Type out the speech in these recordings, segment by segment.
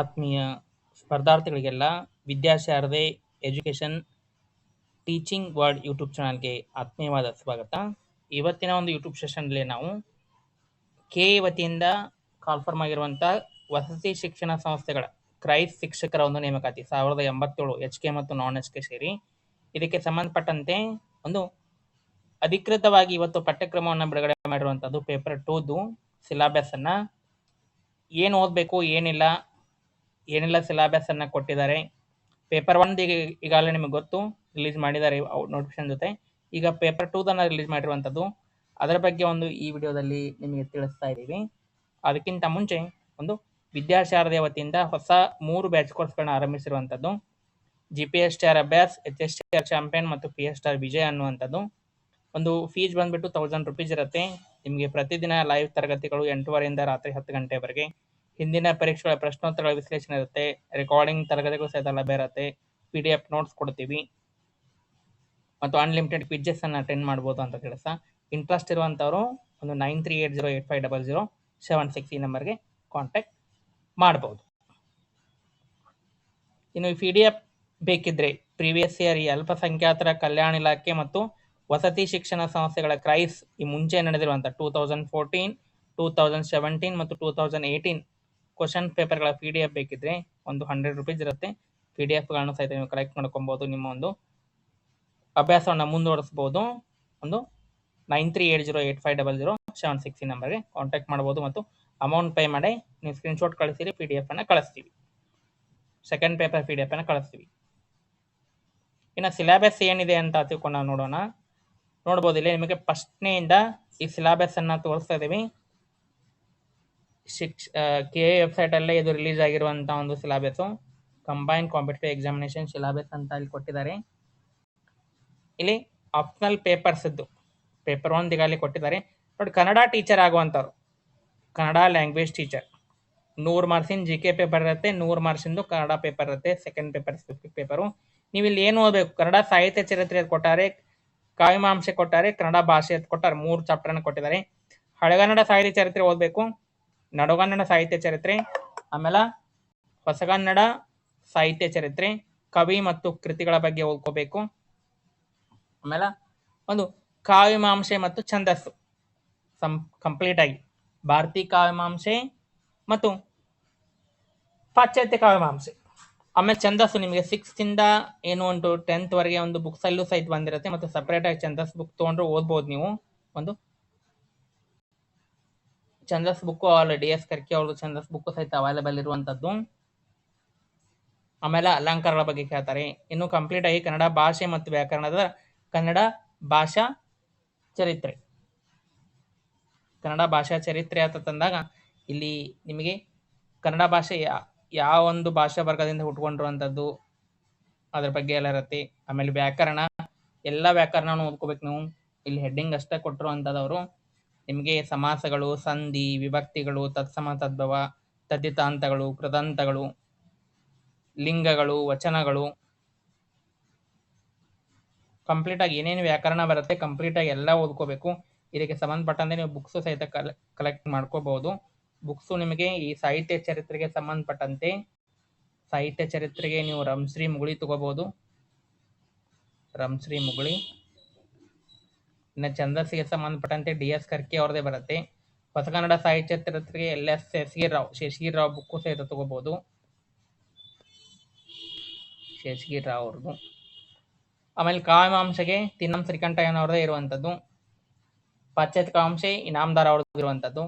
ಆತ್ಮೀಯ ಸ್ಪರ್ಧಾರ್ಥಿಗಳಿಗೆಲ್ಲ Vidyasharade education teaching world YouTube ಚಾನಲ್ಗೆ ಆತ್ಮೀಯವಾದ ಸ್ವಾಗತ. ಇವತ್ತಿನ ಒಂದು ಯೂಟ್ಯೂಬ್ ಸೆಷನ್ನಲ್ಲಿ ನಾವು ಕೆ ವತಿಯಿಂದ ಕಾಲ್ಫರ್ಮ್ ಆಗಿರುವಂಥ ವಸತಿ ಶಿಕ್ಷಣ ಸಂಸ್ಥೆಗಳ ಕ್ರೈಸ್ ಶಿಕ್ಷಕರ ಒಂದು ನೇಮಕಾತಿ 1087 ಎಚ್ ಕೆ ಮತ್ತು ನಾನ್ ಎಚ್ ಕೆ ಸೇರಿ ಇದಕ್ಕೆ ಸಂಬಂಧಪಟ್ಟಂತೆ ಒಂದು ಅಧಿಕೃತವಾಗಿ ಇವತ್ತು ಪಠ್ಯಕ್ರಮವನ್ನು ಬಿಡುಗಡೆ ಮಾಡಿರುವಂಥದ್ದು ಪೇಪರ್ 2ದು ಸಿಲಾಬಸ್ ಅನ್ನ ಏನು ಓದಬೇಕು ಏನೆಲ್ಲ ಸಿಲಾಬಸ್ ಅನ್ನ ಕೊಟ್ಟಿದ್ದಾರೆ. ಪೇಪರ್ 1 ಈಗಾಗಲೇ ನಿಮಗೆ ಗೊತ್ತು, ರಿಲೀಸ್ ಮಾಡಿದ್ದಾರೆ ನೋಟಿಫಿಕೇಶನ್ ಜೊತೆ. ಈಗ ಪೇಪರ್ 2 ರಿಲೀಸ್ ಮಾಡಿರುವಂಥದ್ದು, ಅದರ ಬಗ್ಗೆ ಒಂದು ಈ ವಿಡಿಯೋದಲ್ಲಿ ನಿಮಗೆ ತಿಳಿಸ್ತಾ ಇದ್ದೀವಿ. ಅದಕ್ಕಿಂತ ಮುಂಚೆ ಒಂದು ವಿದ್ಯಾಶಾರದೆ ವತಿಯಿಂದ ಹೊಸ 3 ಬ್ಯಾಚ್ ಕೋರ್ಸ್ಗಳನ್ನ ಆರಂಭಿಸಿರುವಂಥದ್ದು. GPS ಸ್ಟಾರ್ ಅಭ್ಯಾಸ್, HS ಸ್ಟಾರ್ ಚಾಂಪಿಯನ್ ಮತ್ತು PS ಸ್ಟಾರ್ ವಿಜಯ್ ಅನ್ನುವಂಥದ್ದು. ಒಂದು ಫೀಸ್ ಬಂದ್ಬಿಟ್ಟು 1000 ರೂಪೀಸ್ ಇರುತ್ತೆ. ನಿಮಗೆ ಪ್ರತಿದಿನ ಲೈವ್ ತರಗತಿಗಳು 8:30ರಿಂದ ರಾತ್ರಿ 10 ಗಂಟೆವರೆಗೆ. ಹಿಂದಿನ ಪರೀಕ್ಷೆಗಳ ಪ್ರಶ್ನೋತ್ತರಗಳ ವಿಶ್ಲೇಷಣೆ ಇರುತ್ತೆ, ರೆಕಾರ್ಡಿಂಗ್ ತರಗತಿಗಳು ಸಹಿತ ಲಭ್ಯ ಇರುತ್ತೆ, PDF ನೋಟ್ಸ್ ಕೊಡ್ತೀವಿ ಮತ್ತು ಅನ್ಲಿಮಿಟೆಡ್ ಕ್ವಿಜಸ್ ಅನ್ನು ಅಟೆಂಡ್ ಮಾಡ್ಬೋದು ಅಂತ ಕೆಲಸ. ಇಂಟ್ರೆಸ್ಟ್ ಇರುವಂಥವರು ಒಂದು 9380850076 ಈ ನಂಬರ್ಗೆ ಕಾಂಟ್ಯಾಕ್ಟ್ ಮಾಡ್ಬೋದು. ಇನ್ನು ಈ PDF ಬೇಕಿದ್ರೆ ಪ್ರೀವಿಯಸ್ ಇಯರ್ ಈ ಅಲ್ಪಸಂಖ್ಯಾತರ ಕಲ್ಯಾಣ ಇಲಾಖೆ ಮತ್ತು ವಸತಿ ಶಿಕ್ಷಣ ಸಂಸ್ಥೆಗಳ ಕ್ರೈಸ್ ಈ ಮುಂಚೆ ನಡೆದಿರುವಂಥ 2014, 2017 ಮತ್ತು 2018 ಕ್ವಶನ್ ಪೇಪರ್ಗಳ PDF ಬೇಕಿದ್ರೆ ಒಂದು 100 ರೂಪೀಸ್ ಇರುತ್ತೆ. PDF ಗಳನ್ನು ಸಹಿತ ನೀವು ಕಲೆಕ್ಟ್ ಮಾಡ್ಕೊಬೋದು. ನಿಮ್ಮ ಒಂದು ಅಭ್ಯಾಸವನ್ನು ಮುಂದುವರಿಸಬಹುದು. ಒಂದು 9380850076 ಈ ನಂಬರ್ಗೆ ಕಾಂಟ್ಯಾಕ್ಟ್ ಮಾಡ್ಬೋದು ಮತ್ತು ಅಮೌಂಟ್ ಪೇ ಮಾಡಿ ನೀವು ಸ್ಕ್ರೀನ್ಶಾಟ್ ಕಳಿಸಿರಿ, PDF ಅನ್ನು ಕಳಿಸ್ತೀವಿ. ಸೆಕೆಂಡ್ ಪೇಪರ್ PDF ಅನ್ನು ಕಳಿಸ್ತೀವಿ. ಇನ್ನು ಸಿಲೆಬಸ್ ಏನಿದೆ ಅಂತ ತಿಳ್ಕೊಂಡು ನಾವು ನೋಡ್ಬೋದು. ಇಲ್ಲಿ ನಿಮಗೆ ಫಸ್ಟ್ನೆಯಿಂದ ಈ ಸಿಲೆಬಸ್ ಅನ್ನ ತೋರಿಸ್ತಾ ಇದ್ದೀವಿ. KA ವೆಬ್ಸೈಟ್ ಅಲ್ಲೇ ಇದು ರಿಲೀಸ್ ಆಗಿರುವಂತ ಒಂದು syllabus, combined competitive examination syllabus ಅಂತ ಇಲ್ಲಿ ಕೊಟ್ಟಿದ್ದಾರೆ. ಇಲ್ಲಿ ಆಪ್ಷನಲ್ ಪೇಪರ್ಸ್ ಇದ್ದು ಪೇಪರ್ 1 ಈಗಾಗಲೇ ಕೊಟ್ಟಿದ್ದಾರೆ ನೋಡಿ. ಕನ್ನಡ ಟೀಚರ್ ಆಗುವಂಥವ್ರು, ಕನ್ನಡ ಲ್ಯಾಂಗ್ವೇಜ್ ಟೀಚರ್ 100 ಮಾರ್ಕ್ಸಿನ GK ಪೇಪರ್ ಇರುತ್ತೆ, 100 ಮಾರ್ಕ್ಸಿಂದು ಕನ್ನಡ ಪೇಪರ್ ಇರುತ್ತೆ. Second paper specific paper. ನೀವು ಇಲ್ಲಿ ಏನು ಓದಬೇಕು? ಕನ್ನಡ ಸಾಹಿತ್ಯ ಚರಿತ್ರೆ ಕೊಟ್ಟಾರೆ, ಕಾವ್ಯಮಾಂಸೆ ಕೊಟ್ಟಾರೆ, ಕನ್ನಡ ಭಾಷೆ ಕೊಟ್ಟಾರೆ. 3 ಚಾಪ್ಟರ್ನ ಕೊಟ್ಟಿದ್ದಾರೆ. ಹಳೆಗನ್ನಡ ಸಾಹಿತ್ಯ ಚರಿತ್ರೆ ಓದಬೇಕು, ನಡುಗನ್ನಡ ಸಾಹಿತ್ಯ ಚರಿತ್ರೆ, ಆಮೇಲೆ ಹೊಸಗನ್ನಡ ಸಾಹಿತ್ಯ ಚರಿತ್ರೆ, ಕವಿ ಮತ್ತು ಕೃತಿಗಳ ಬಗ್ಗೆ ಓದ್ಕೋಬೇಕು. ಆಮೇಲೆ ಒಂದು ಕಾವ್ಯಮಾಂಸೆ ಮತ್ತು ಛಂದಸ್ಸು ಕಂಪ್ಲೀಟ್ ಆಗಿ ಭಾರತೀಯ ಕಾವ್ಯಮಾಂಸೆ ಮತ್ತು ಪಾಶ್ಚಾತ್ಯ ಕಾವ್ಯಮಾಂಸೆ. ಆಮೇಲೆ ಛಂದಸ್ಸು ನಿಮಗೆ 6th ಇಂದ ಏನು ಉಂಟು 10th ವರೆಗೆ ಒಂದು ಬುಕ್ಸ್ ಅಲ್ಲೂ ಸಹಿತ ಬಂದಿರುತ್ತೆ ಮತ್ತು ಸಪರೇಟ್ ಆಗಿ ಛಂದಸ್ ಬುಕ್ ತೊಗೊಂಡ್ರು ಓದ್ಬೋದು ನೀವು. ಒಂದು ಛಂದಸ್ ಬುಕ್ ಆಲ್ರೆಡಿ DS ಕರ್ಕಿ ಅವ್ರದ್ದು ಛಂದಸ್ ಬುಕ್ ಸಹಿತ ಅವೈಲೇಬಲ್ ಇರುವಂತದ್ದು. ಆಮೇಲೆ ಅಲಂಕಾರಗಳ ಬಗ್ಗೆ ಕೇಳ್ತಾರೆ. ಇನ್ನು ಕಂಪ್ಲೀಟ್ ಆಗಿ ಕನ್ನಡ ಭಾಷೆ ಮತ್ತು ವ್ಯಾಕರಣದ ಕನ್ನಡ ಭಾಷಾ ಚರಿತ್ರೆ. ಕನ್ನಡ ಭಾಷಾ ಚರಿತ್ರೆ ಅಂತ ತಂದಾಗ ಇಲ್ಲಿ ನಿಮಗೆ ಕನ್ನಡ ಭಾಷೆ ಯಾವ ಒಂದು ಭಾಷಾ ವರ್ಗದಿಂದ ಹುಟ್ಕೊಂಡಿರುವಂಥದ್ದು ಅದ್ರ ಬಗ್ಗೆ ಎಲ್ಲ ಇರುತ್ತೆ. ಆಮೇಲೆ ವ್ಯಾಕರಣ, ಎಲ್ಲ ವ್ಯಾಕರಣ ಓದ್ಕೋಬೇಕು ನೀವು. ಇಲ್ಲಿ ಹೆಡ್ಡಿಂಗ್ ಅಷ್ಟೇ ಕೊಟ್ಟಿರುವಂಥದ್ದವರು ನಿಮಗೆ ಸಮಾಸಗಳು, ಸಂಧಿ, ವಿಭಕ್ತಿಗಳು, ತತ್ಸಮ ತದ್ಭವ, ತದ್ದಿತಾಂತಗಳು, ಕೃದಂತಗಳು, ಲಿಂಗಗಳು, ವಚನಗಳು, ಕಂಪ್ಲೀಟ್ ಆಗಿ ಏನೇನು ವ್ಯಾಕರಣ ಬರುತ್ತೆ ಕಂಪ್ಲೀಟ್ ಆಗಿ ಎಲ್ಲ ಓದ್ಕೋಬೇಕು. ಇದಕ್ಕೆ ಸಂಬಂಧಪಟ್ಟಂತೆ ನೀವು ಬುಕ್ಸ್ ಸಹಿತ ಕಲೆಕ್ಟ್ ಮಾಡ್ಕೋಬಹುದು. ಬುಕ್ಸು ನಿಮಗೆ ಈ ಸಾಹಿತ್ಯ ಚರಿತ್ರೆಗೆ ಸಂಬಂಧಪಟ್ಟಂತೆ ಸಾಹಿತ್ಯ ಚರಿತ್ರೆಗೆ ನೀವು ರಮ್ಶ್ರೀ ಮುಗುಳಿ ತಗೋಬಹುದು, ರಮ್ಶ್ರೀ ಮುಗುಳಿ. ಇನ್ನು ಛಂದಸ್ಸಿಗೆ ಸಂಬಂಧಪಟ್ಟಂತೆ DS ಕರ್ಕಿ ಅವ್ರದೇ ಬರುತ್ತೆ. ಹೊಸಗನ್ನಡ ಸಾಹಿತ್ಯ ಚರಿತ್ರೆಗೆ LS ಶೇಷಗಿರಿ ರಾವ್ ಬುಕ್ಕು ಸಹಿತ ತಗೋಬಹುದು, ಶೇಷಗಿರಿ ರಾವ್ ಅವ್ರದ್ದು. ಆಮೇಲೆ ಕಾವ್ಯಮಾಂಸೆಗೆ ತಿನ್ನಂ ಶ್ರೀಕಂಠಯ್ಯನವ್ರದೇ ಇರುವಂಥದ್ದು. ಪಾಶ್ಚಾತ್ಯ ಕಾವ್ಯಾಂಶೆ ಇನಾಮದಾರ್ ಅವ್ರದ್ದು ಇರುವಂಥದ್ದು.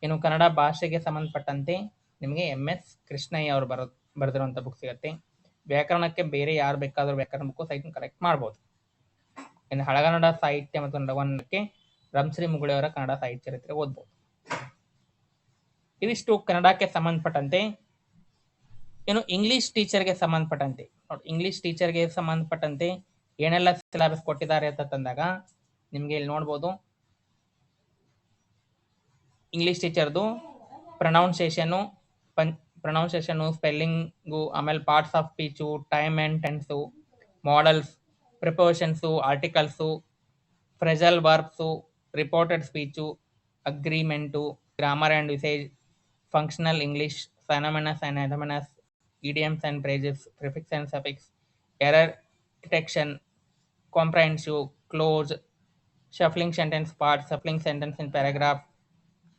ಇನ್ನು ಕನ್ನಡ ಭಾಷೆಗೆ ಸಂಬಂಧಪಟ್ಟಂತೆ ನಿಮಗೆ MS ಕೃಷ್ಣಯ್ಯ ಅವರು ಬರೆದಿರುವಂಥ ಬುಕ್ ಸಿಗುತ್ತೆ. ವ್ಯಾಕರಣಕ್ಕೆ ಬೇರೆ ಯಾರು ಬೇಕಾದರೂ ವ್ಯಾಕರಣ ಬುಕ್ಕು ಸಹಿತ ಕಲೆಕ್ಟ್ ಮಾಡ್ಬೋದು. ಇನ್ನು ಹಳಗನ್ನಡ ಸಾಹಿತ್ಯ ಮತ್ತು ನಡುಗನ್ನಡಕ್ಕೆ ರಮ್ಶ್ರೀ ಮುಗುಳಿ ಅವರ ಕನ್ನಡ ಸಾಹಿತ್ಯ ಚರಿತ್ರೆ ಓದ್ಬೋದು. ಇದಿಷ್ಟು ಕನ್ನಡಕ್ಕೆ ಸಂಬಂಧಪಟ್ಟಂತೆ. ಇನ್ನು ಇಂಗ್ಲಿಷ್ ಟೀಚರ್ಗೆ ಸಂಬಂಧಪಟ್ಟಂತೆ ನೋಡಿ, ಇಂಗ್ಲಿಷ್ ಟೀಚರ್ಗೆ ಸಂಬಂಧಪಟ್ಟಂತೆ ಏನೆಲ್ಲ ಸಿಲೆಬಸ್ ಕೊಟ್ಟಿದ್ದಾರೆ ಅಂತ ತಂದಾಗ ನಿಮಗೆ ಇಲ್ಲಿ ನೋಡ್ಬೋದು. ಇಂಗ್ಲಿಷ್ ಟೀಚರ್ದು ಪ್ರೊನೌನ್ಸಿಯೇಷನು, ಸ್ಪೆಲ್ಲಿಂಗು, ಆಮೇಲೆ parts of speech, time and tense, modals, prepositions, articles, phrasal verbs, reported speech, agreement, grammar and usage, functional English, synonymous and anonymous, idioms and phrases, prefix and suffix, error detection, comprehensive, close, shuffling sentence parts, shuffling sentence in paragraph,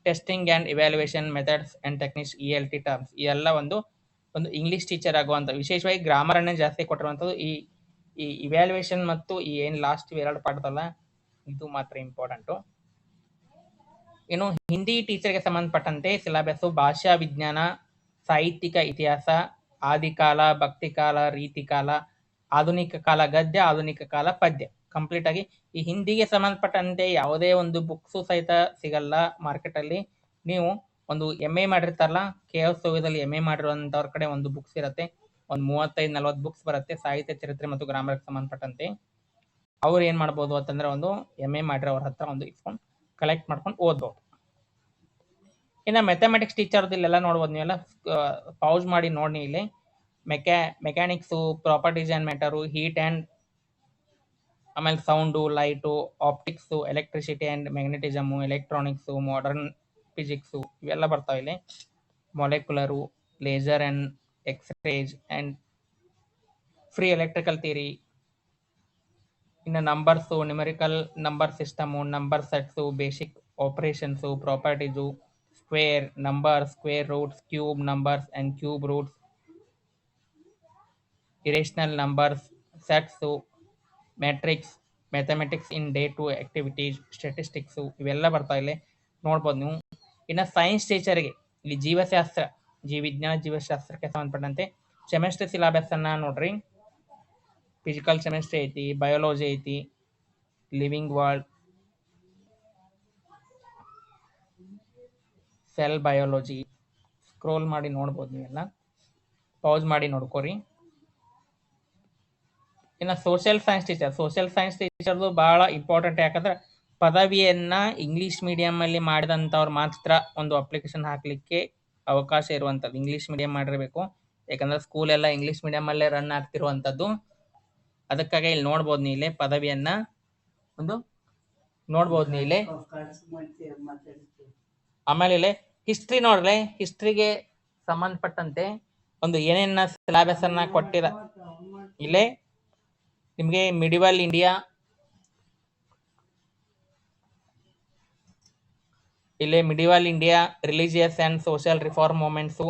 testing and evaluation methods and techniques ELT terms ಈ ಎಲ್ಲ ಒಂದು English teacher ಆಗುವಂಥ ವಿಶೇಷವಾಗಿ ಗ್ರಾಮರನ್ನೇ ಜಾಸ್ತಿ ಕೊಟ್ಟಿರುವಂಥದ್ದು ಈ evaluation ಮತ್ತು ಈ ಏನು ಲಾಸ್ಟ್ ಎರಡು ಪಾಠದಲ್ಲ ಇದು ಮಾತ್ರ ಇಂಪಾರ್ಟೆಂಟು. ಇನ್ನು ಹಿಂದಿ ಟೀಚರ್ಗೆ ಸಂಬಂಧಪಟ್ಟಂತೆ ಸಿಲೆಬಸ್ಸು ಭಾಷಾ ವಿಜ್ಞಾನ, ಸಾಹಿತ್ಯಿಕ ಇತಿಹಾಸ, ಆದಿಕಾಲ, ಭಕ್ತಿಕಾಲ, ರೀತಿಕಾಲ, ಆಧುನಿಕ ಕಾಲ ಗದ್ಯ, ಆಧುನಿಕ ಕಾಲ ಪದ್ಯ. ಕಂಪ್ಲೀಟ್ ಆಗಿ ಈ ಹಿಂದಿಗೆ ಸಂಬಂಧಪಟ್ಟಂತೆ ಯಾವುದೇ ಒಂದು ಬುಕ್ಸು ಸಹಿತ ಸಿಗಲ್ಲ ಮಾರ್ಕೆಟಲ್ಲಿ. ನೀವು ಒಂದು MA ಮಾಡಿರ್ತಾರಲ್ಲ, KF ಸೋವಿದಲ್ಲಿ MA ಮಾಡಿರುವಂಥವ್ರ ಕಡೆ ಒಂದು ಬುಕ್ಸ್ ಇರುತ್ತೆ, ಒಂದು 35-40 ಬುಕ್ಸ್ ಬರುತ್ತೆ ಸಾಹಿತ್ಯ, ಚರಿತ್ರೆ ಮತ್ತು ಗ್ರಾಮರ್ಗೆ ಸಂಬಂಧಪಟ್ಟಂತೆ. ಅವ್ರು ಏನು ಮಾಡ್ಬೋದು ಅಂತಂದ್ರೆ ಒಂದು MA ಮಾಡಿರೋರ ಹತ್ರ ಒಂದು ಇಸ್ಕೊಂಡು ಕಲೆಕ್ಟ್ ಮಾಡ್ಕೊಂಡು ಓದ್ಬೋದು. ಇನ್ನು ಮ್ಯಾಥಮೆಟಿಕ್ಸ್ ಟೀಚರ್ದು ಇಲ್ಲೆಲ್ಲ ನೋಡ್ಬೋದು, ನೀವೆಲ್ಲ ಪೌಸ್ ಮಾಡಿ ನೋಡಿ. ಇಲ್ಲಿ mechanics, properties and matter, heat and ಆಮೇಲೆ sound, light, optics, electricity and magnetism, electronics, modern physics ಇವೆಲ್ಲ ಬರ್ತಾವೆ ಇಲ್ಲಿ. Molecular, laser and X rays and free electrical theory. ಇನ್ನು numbers, numerical number system, number sets, basic operations, properties, square number, square roots, cube numbers and cube roots, irrational numbers, sets, matrix, mathematics in day to activities, statistics ಇವೆಲ್ಲ ಬರ್ತಾ ಇಲ್ಲಿ ನೋಡ್ಬೋದು ನೀವು. ಇನ್ನು science ಟೀಚರ್ಗೆ ಇಲ್ಲಿ ಜೀವಶಾಸ್ತ್ರ, ವಿಜ್ಞಾನ ಜೀವಶಾಸ್ತ್ರಕ್ಕೆ ಸಂಬಂಧಪಟ್ಟಂತೆ ಸೆಮಿಸ್ಟರ್ ಸಿಲೆಬಸ್ಸನ್ನು ನೋಡ್ರಿ. ಫಿಸಿಕಲ್ ಕೆಮಿಸ್ಟ್ರಿ ಐತಿ, ಬಯೋಲಜಿ ಐತಿ, living world, cell biology. Scroll ಮಾಡಿ ನೋಡ್ಬೋದು, ನೀವೆಲ್ಲ ಪೌಸ್ ಮಾಡಿ ನೋಡ್ಕೋರಿ. ಇನ್ನು ಸೋಷಿಯಲ್ ಸೈನ್ಸ್ ಟೀಚರ್ದು ಭಾಳ ಇಂಪಾರ್ಟೆಂಟ್. ಯಾಕಂದ್ರೆ ಪದವಿಯನ್ನ ಇಂಗ್ಲೀಷ್ ಮೀಡಿಯಮಲ್ಲಿ ಮಾಡಿದಂಥವ್ರು ಮಾತ್ರ ಒಂದು ಅಪ್ಲಿಕೇಶನ್ ಹಾಕಲಿಕ್ಕೆ ಅವಕಾಶ ಇರುವಂಥದ್ದು. ಇಂಗ್ಲೀಷ್ ಮೀಡಿಯಂ ಮಾಡಿರಬೇಕು, ಯಾಕಂದ್ರೆ ಸ್ಕೂಲೆಲ್ಲ ಇಂಗ್ಲೀಷ್ ಮೀಡಿಯಮಲ್ಲೇ ರನ್ ಆಗ್ತಿರುವಂಥದ್ದು. ಅದಕ್ಕಾಗಿ ಇಲ್ಲಿ ನೋಡ್ಬೋದು ನೀಲೆ ಪದವಿಯನ್ನ ಒಂದು ನೋಡ್ಬೋದು ನೀಲೆ. ಆಮೇಲೆ ಇಲ್ಲಿ ಹಿಸ್ಟ್ರಿ ನೋಡ್ರಿ, ಹಿಸ್ಟ್ರಿಗೆ ಸಂಬಂಧಪಟ್ಟಂತೆ ಒಂದು ಏನೇನ ಸಿಲೆಬಸ್ ಅನ್ನ ಕೊಟ್ಟಿರ. ಇಲ್ಲೇ ನಿಮಗೆ medieval India, religious and social reform movements,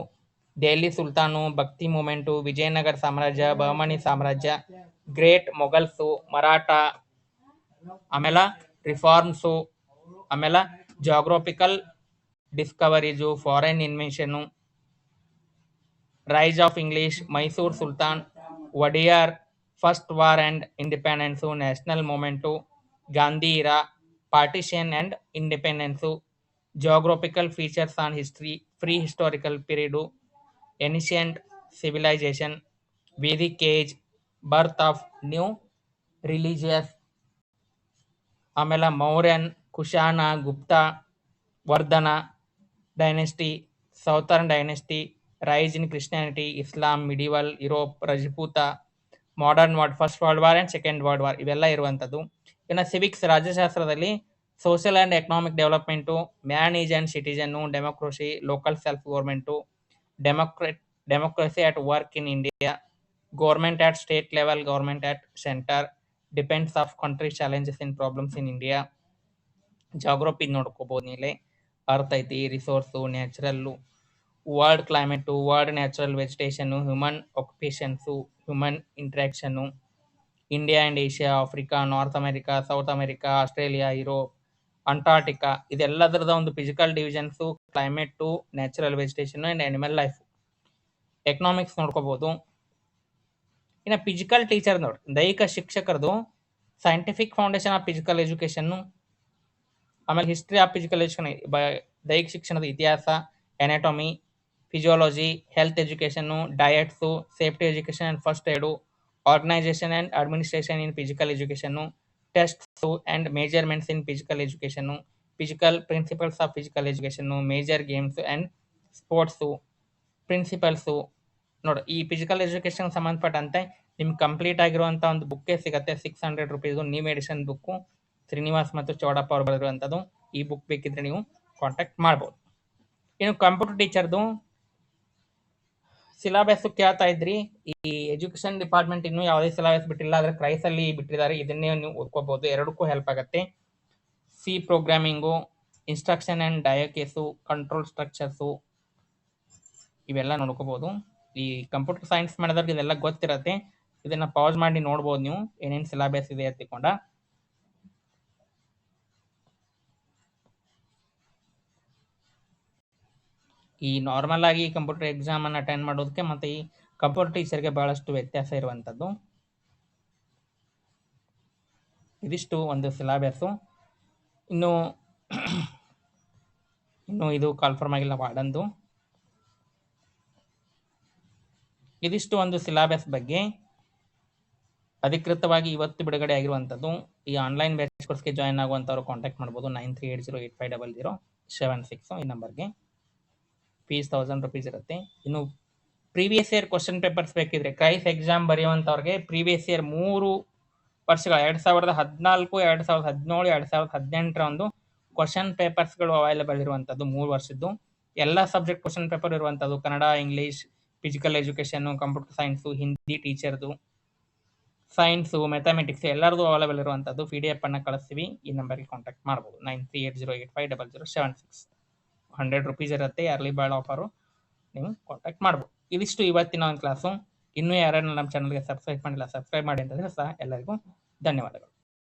Delhi Sultan, ಭಕ್ತಿ ಮೂಮೆಂಟು, ವಿಜಯನಗರ ಸಾಮ್ರಾಜ್ಯ, ಬಹಮನಿ ಸಾಮ್ರಾಜ್ಯ, ಗ್ರೇಟ್ ಮೊಘಲ್ಸು, ಮರಾಠ, ಆಮೇಲೆ ರಿಫಾರ್ಮ್ಸು, ಆಮೇಲೆ geographical discoveries, foreign invention, rise of English, Mysuru ಸುಲ್ತಾನ್, Wodeyar, first war and independence, national movement, Gandhi era, partition and independence, geographical features on history, free historical period, ancient civilization, Vedic age, birth of new religious, ಆಮೇಲೆ Mauryan, Kushana, Gupta, Vardhana dynasty, southern dynasty, rise in Christianity, Islam, medieval, Europe, Rajput, modern world, first world war and second world war ಇವೆಲ್ಲ ಇರುವಂಥದ್ದು. ಇನ್ನು civics ರಾಜ್ಯಶಾಸ್ತ್ರದಲ್ಲಿ social and economic development, man is and citizen, democracy, local self government, democracy at work in India, government at state level, government at centre, depends of country challenges in problems in India. Geography ನೋಡ್ಕೋಬೋದು ನೀಲೆ, earth ಐತಿ, resource, natural, world climate, world natural vegetation, human occupations, human interaction, India and Asia, Africa, North America, South America, Australia, Europe, Antarctica ಇದೆಲ್ಲದರದ ಒಂದು physical divisions, climate, natural vegetation and animal life. Economics ನೋಡ್ಕೋಬೋದು. ಇನ್ನು physical teacher ನೋಡಿ, ದೈಹಿಕ ಶಿಕ್ಷಕರದು scientific foundation of physical education, ಆಮೇಲೆ history of physical education, ದೈಹಿಕ ಶಿಕ್ಷಣದ ಇತಿಹಾಸ, anatomy, physiology, health education, diets, safety education and first aid, organisation and administration in physical education, tests and ಮೇಜರ್ಮೆಂಟ್ಸ್ in physical education, physical principles of physical education, major games and sports, principles. ನೋಡಿ, ಈ physical education ಸಂಬಂಧಪಟ್ಟಂತೆ ನಿಮ್ಗೆ complete ಆಗಿರುವಂಥ ಒಂದು ಬುಕ್ಕೇ ಸಿಗುತ್ತೆ, 600 rupees, new edition book, Srinivas ಮತ್ತು ಚೌಡಪ್ಪ ಅವರು ಬರೆದಿರುವಂಥದ್ದು. ಈ ಬುಕ್ ಬೇಕಿದ್ರೆ ನೀವು ಕಾಂಟ್ಯಾಕ್ಟ್ ಮಾಡ್ಬೋದು. ಇನ್ನು ಕಂಪ್ಯೂಟರ್ ಟೀಚರ್ದು ಸಿಲೆಬಸ್ ಕೇಳ್ತಾ ಇದ್ರಿ. ಈ ಎಜುಕೇಶನ್ ಡಿಪಾರ್ಟ್ಮೆಂಟ್ ಇನ್ನೂ ಯಾವುದೇ ಸಿಲೆಬಸ್ ಬಿಟ್ಟಿಲ್ಲ, ಆದ್ರೆ ಕ್ರೈಸ್ ಅಲ್ಲಿ ಬಿಟ್ಟಿದ್ದಾರೆ. ಇದನ್ನೇ ನೀವು ಓದ್ಕೋಬಹುದು, ಎರಡಕ್ಕೂ ಹೆಲ್ಪ್ ಆಗುತ್ತೆ. ಸಿ ಪ್ರೋಗ್ರಾಮಿಂಗು, ಇನ್ಸ್ಟ್ರಕ್ಷನ್ ಅಂಡ್ ಡಯಾಕೇಸು, ಕಂಟ್ರೋಲ್ ಸ್ಟ್ರಕ್ಚರ್ಸು ಇವೆಲ್ಲ ನೋಡ್ಕೋಬಹುದು. ಈ ಕಂಪ್ಯೂಟರ್ ಸೈನ್ಸ್ ಮಾಡಿದವ್ರಿಗೆ ಇದೆಲ್ಲ ಗೊತ್ತಿರತ್ತೆ. ಇದನ್ನ ಪಾಸ್ ಮಾಡಿ ನೋಡ್ಬೋದು ನೀವು ಏನೇನು ಸಿಲೆಬಸ್ ಇದೆ ಅಂತ ತಿಳ್ಕೊಂಡ. ಈ ನಾರ್ಮಲ್ ಆಗಿ ಕಂಪ್ಯೂಟರ್ ಎಕ್ಸಾಮ್ ಅನ್ನು ಅಟೆಂಡ್ ಮಾಡೋದಕ್ಕೆ ಮತ್ತೆ ಈ ಕಂಪ್ಯೂಟರ್ ಟೀಚರ್ಗೆ ಬಹಳಷ್ಟು ವ್ಯತ್ಯಾಸ ಇರುವಂಥದ್ದು. ಇದಿಷ್ಟು ಒಂದು ಸಿಲೆಬಸ್ಸು. ಇನ್ನು ಇದು ಕಾನ್ಫರ್ಮ್ ಆಗಿಲ್ಲ ವಾರ್ಡನ್ದು. ಇದಿಷ್ಟು ಒಂದು ಸಿಲೆಬಸ್ ಬಗ್ಗೆ. ಅಧಿಕೃತವಾಗಿ ಇವತ್ತು ಬಿಡುಗಡೆ ಆಗಿರುವಂಥದ್ದು. ಈ ಆನ್ಲೈನ್ ಬ್ಯಾಚ್ ಕೋರ್ಸ್ಗೆ ಜಾಯ್ನ್ ಆಗುವಂಥವ್ರು ಕಾಂಟ್ಯಾಕ್ಟ್ ಮಾಡ್ಬೋದು 9380850076 ಈ ನಂಬರ್ಗೆ. ಫೀಸ್ 1000 ರೂಪೀಸ್ ಇರುತ್ತೆ. ಇನ್ನು ಪ್ರೀವಿಯಸ್ ಇಯರ್ ಕ್ವಶನ್ ಪೇಪರ್ಸ್ ಬೇಕಿದ್ರೆ ಕ್ರೈಸ್ ಎಕ್ಸಾಮ್ ಬರೆಯುವಂಥವ್ರಿಗೆ ಪ್ರೀವಿಯಸ್ ಇಯರ್ 3 ವರ್ಷಗಳ 2014, 2017, 2018 ಒಂದು ಕ್ವಶನ್ ಪೇಪರ್ಸ್ಗಳು ಅವೈಲೇಬಲ್ ಇರುವಂಥದ್ದು 3 ವರ್ಷದ್ದು. ಎಲ್ಲ ಸಬ್ಜೆಕ್ಟ್ ಕ್ವಶನ್ ಪೇಪರ್ ಇರುವಂಥದ್ದು. Kannada, English, physical education, computer science, Hindi ಟೀಚರ್ದು, ಸೈನ್ಸು, ಮ್ಯಾಥಮೆಟಿಕ್ಸ್ ಎಲ್ಲರದು ಅವೈಲೇಬಲ್ ಇರುವಂಥದ್ದು. PDF ಅನ್ನು ಕಳಿಸ್ತೀವಿ. ಈ ನಂಬರ್ಗೆ ಕಾಂಟ್ಯಾಕ್ಟ್ ಮಾಡ್ಬೋದು 9380850076. 100 ರೂಪೀಸ್ ಇರುತ್ತೆ. ಅರ್ಲಿ ಬರ್ಡ್ ಆಫರು, ನೀವು ಕಾಂಟ್ಯಾಕ್ಟ್ ಮಾಡ್ಬೋದು. ಇದಿಷ್ಟು ಇವತ್ತಿನ ಒಂದು ಕ್ಲಾಸು. ಇನ್ನೂ ಯಾರು ನಮ್ಮ ಚಾನಲ್ಗೆ ಸಬ್ಸ್ಕ್ರೈಬ್ ಮಾಡಿಲ್ಲ, ಸಬ್ಸ್ಕ್ರೈಬ್ ಮಾಡಿ ಅಂತಂದರೆ ಸಹ ಎಲ್ಲರಿಗೂ ಧನ್ಯವಾದಗಳು.